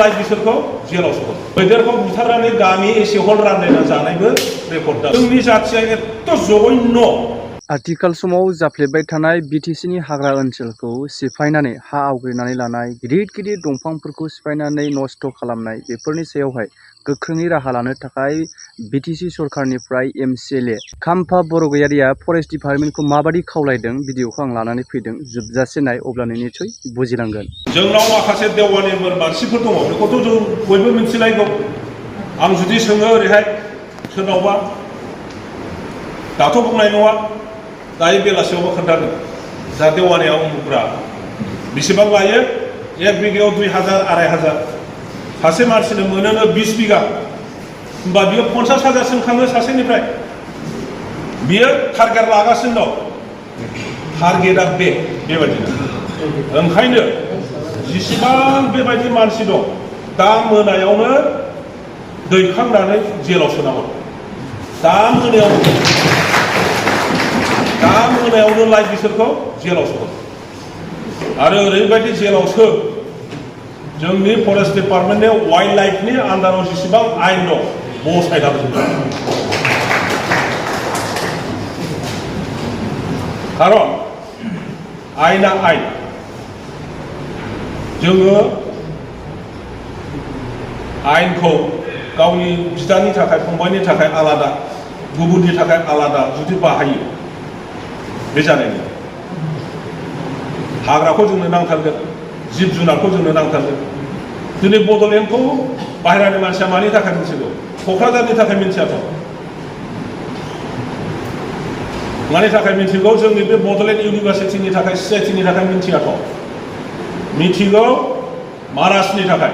Life बिसोरखौ जेलाव सोगोन मैदेरखौ बुथारनानै गामि एसे हल रानलायना जानायबो रेकर्ड दं जोंनि जाथिया एथ' जघन्य आथिखाल समाव जाफ्लेबाय थानाय बिटिसिनि हाग्रा ओनसोलखौ सिफायनानै हा आवग्रिनानै लानाय गिदिर गिदिर दंफांफोरखौ सिफायनानै नस्थ' खालामनाय बेफोरनि सायावहाय गोख्रोङै राहा लानो थाखाय बिटिसि सरकारनिफ्राय एमसिएलए खाम्फा बरगयारिया फरेस्ट डिपार्टमेन्टखौ माबादि खावलायदों भिडिअखौ आं लानानै फैदों जोबजासे नाय अब्लानो निसय बुजिलांगोन। जोंनाव माखासे देवानिफोर मानसिफोर दङ बेखौथ' जों बयबो मिथिलायगौ आं जुदि सोङो ओरैहाय सोरनावबा दाथ' बुंनाय नङा दायो बेलासियावबो खोन्थादों जा देवानिया उमुग्रा बेसेबां लायो 1 बिघायाव 2000 2500 सासे मानसिनो मोनोनो 20 बिघा होमबा बियो 50,000 खाङो सासेनिफ्राय बियो टारगेट लागासिनो दं टारगेटआ बेबायदिनो ओंखायनो जेसेबां बेबायदि मानसि दं दा मोनायावनो दैखांनानै जेलाव सोनांगौ दा मोनायावनो लाइफ बिसोरखौ जेलाव सोगोन आरो ओरैबायदि जेलाव सो जोंनि फरेस्ट डिपार्टमेन्टनि वाइल्ड लाइफनि आन्दाराव जेसेबां आयेन दं बसायनानै खारन आयेना आयेन जोङो आयेनखौ गावनि बिदानि थाखाय फंबायनि थाखाय आलादा गुबुननि थाखाय आलादा जुदि बाहायो बे जानाय नङा हाग्राखौ जोंनो नांथारगोन जिब जुनारखौ जोंनो नांथारगोन दिनै बड'लेण्डखौ बाहेरानि मानसिया मानि थाखाय मिथिगौ क'क्राझारनि थाखाय मिथियाथ' मानि थाखाय मिथिगौ जोंनि बे बड'लेण्ड इउनिभार्सिटिनि थाखाय सिआइटिनि थाखाय मिथियाथ' मिथिगौ महाराष्ट्रनि थाखाय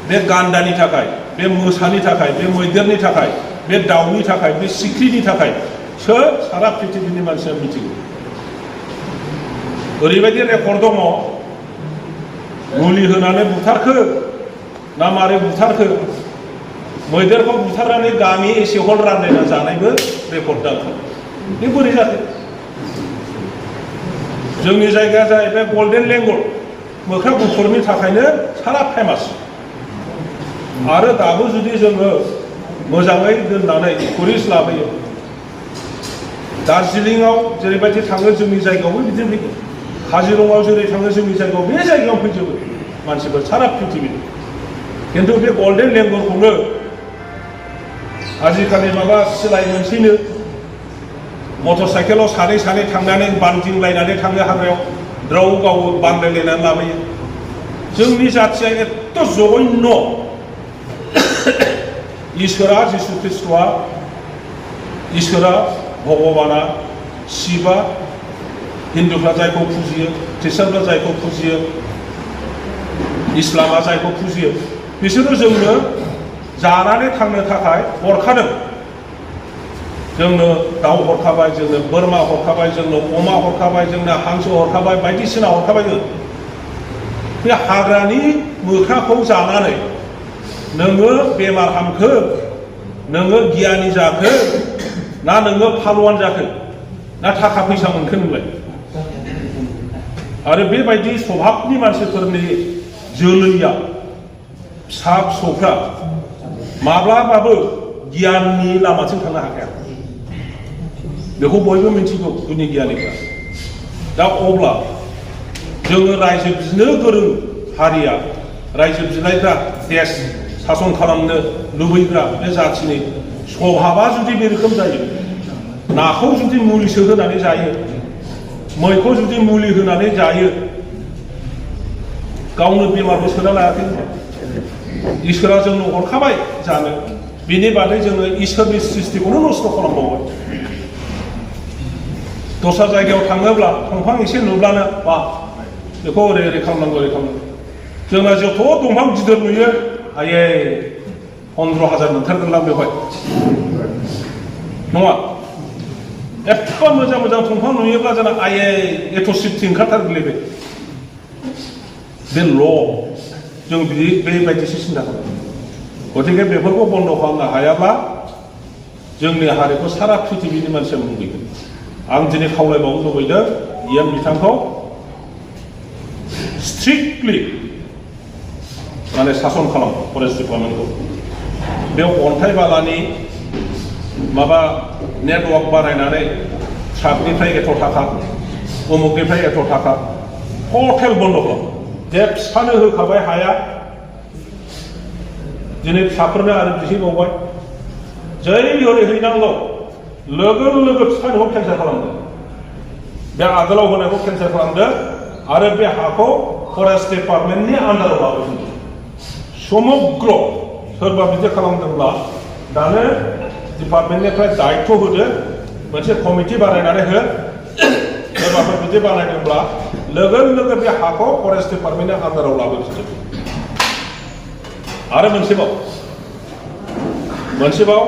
बे गान्दानि थाखाय बे मोसानि थाखाय बे मैदेरनि थाखाय बे दाउनि थाखाय बे सिख्रिनि थाखाय सोर सारा पृथिबीनि मानसिया मिथिगौ ओरैबायदि रेकर्ड दङ मुलि होनानै बुथारखो ना मारै बुथारखो मैदेरखौ बुथारनानै गामि एसे हल रानलायना जानायबो रेकर्ड दं बे बोरै जाखो जोंनि जायगाया जाहैबाय गल्डेन लेंगुर मोख्रा गुफुरनि थाखायनो सारा फेमास आरो दाबो जुदि जोङो मोजाङै दोननानै टुरिस्ट लाबोयो दार्जिलिंआव जेरैबायदि थाङो जोंनि जायगायावबो बिदिनो फैगोन काजिरङायाव जेरै थाङो जोंनि जायगायाव बे जायगायाव फैजोबो मानसिफोर सारा पृथिबीनि खिन्थु बे गल्डेन लेंगुरखौनो आजिखालि माबा सिलाय मोनसैनो मटर साइकेलाव सानै सानै थांनानै बानदिंलायनानै थाङो हाग्रायाव द्राव गावो बानलायलायनानै लाबोयो जोंनि जाथिया एथ' जघन्य इसोरा जिसु ख्रिस्ट'आ इसोरा भगबाना शिबा हिन्दुफ्रा जायखौ फुजियो ख्रिस्टानफ्रा जायखौ फुजियो इस्लामा जायखौ फुजियो बिसोरो जोंनो जानानै थांनो थाखाय हरखादों जोंनो दाउ हरखाबाय जोंनो बोरमा हरखाबाय जोंनो अमा हरखाबाय जोंनो हांसो हरखाबाय बायदिसिना हरखाबाय बे हाग्रानि मोख्राखौ जानानै नोङो बेमार हामखो नोङो गियानि जाखो ना नोङो फालवान जाखो ना थाखा फैसा मोनखो नोंलाय आरो बेबायदि स्वभाबनि मानसिफोरनि जोलैया फिसा फिसौफ्रा माब्लाबाबो गियाननि लामाथिं थांनो हाखाया बेखौ बयबो मिथिगौ गुनि गियानिफ्रा दा अब्ला जोङो रायजो बिनो गोरों हारिया रायजो बिलायग्रा देश सासन खालामनो लुबैग्रा बे जाथिनि स्वभाबा जुदि बे रोखोम जायो नाखौ जुदि मुलिसो होनानै जायो मैखौ जुदि मुलि होनानै जायो गावनो बेमारबो सोना लायाखै इसोरा जोंनो हरखाबाय जानो बिनि बादै जोङो इसोरनि सृष्टिखौनो नस्थ' खालामबावबाय दस्रा जायगायाव थाङोब्ला दंफां एसे नुब्लानो बा बेखौ ओरै ओरै खालामनांगौ ओरै खालामनांगौ जोंना जथ' दंफां गिदिर नुयो आये 15,000 मोनथारगोनलां बेवहाय नङा एफा मोजां मोजां दंफां नुयोब्ला जोंना आये एथ' सिफटि ओंखारथारगोलै बे ल' जों बेबायदिसो सिन्था खालामो गतिके बेफोरखौ बन्द खालामनो हायाब्ला जोंनि हारिखौ सारा पृथिबीनि मानसिया मुगैगोन आं दिनै खावलायबावनो लुबैदों बिथांखौ स्ट्रिक्टलि माने सासन खालामो फरेस्ट डिपार्टमेन्टखौ बेयाव अन्थाइ बालानि माबा नेटवर्क बानायनानै ट्राकनिफ्राय एथ' थाखा उमुकनिफ्राय एथ' थाखा टटेल बन्द खालामो जे फिसानो होखाबाय हाया दिनै फिसाफोरनो आरो बिहैबावबाय जै ओरै हैनांगौ लोगो लोगो फिसानिखौ केन्सेल खालामदो बे आगोलाव होनायखौ केन्सेल खालामदो आरो बे हाखौ फरेस्ट डिपार्टमेन्टनि आन्डाराव लाबोफिनदो समग्र सोरबा बिदि खालामदोंब्ला दानो डिपार्टमेन्टनिफ्राय दायित्व होदो मोनसे कमिटि बानायनानै हो सोरबाफोर बिदि बानायदोंब्ला लोगो लोगो बे हाखौ फरेस्ट डिपार्टमेन्टनि आन्डाराव लाबोफिनदो आरो मोनसेबाव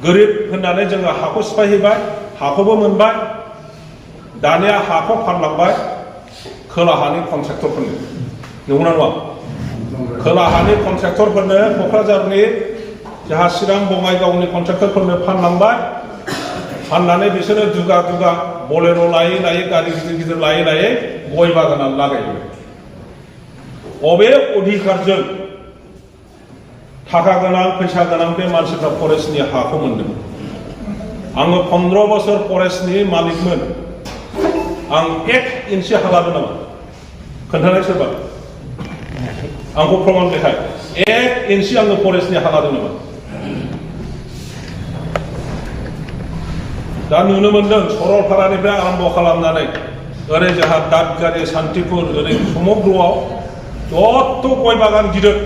गोरिब होननानै जोङो हाखौ सिफायहैबाय हाखौबो मोनबाय दानिया हाखौ फानलांबाय खोलाहानि कन्ट्रेक्टरफोरनो नंगौना नङा खोलाहानि कन्ट्रेक्टरफोरनो क'क्राझारनि जाहा चिरां बङाइगावनि कन्ट्रेक्टरफोरनो फानलांबाय फाननानै बिसोरो दुगा दुगा बलेर' लायै लायै गारि गिदिर गिदिर लायै लायै गय बागानाव लागायो अबे अधिकारजों थाखा गोनां फैसा गोनां बे मानसिफ्रा फरेस्टनि हाखौ मोनदों आङो 15 बोसोर फरेस्टनि मालिकमोन आं 1 इन्सि हा लादों नामा खोन्थानाय सोरबा आंखौ प्रमाण देखाय 1 इन्सि आङो फरेस्टनि हा लादों नामा दा नुनो मोनदों सरलपारानिफ्राय आरम्भ खालामनानै ओरै जोंहा दादगारि सान्तिपुर ओरै समग्रआव जत्त' गय बागान गिदिर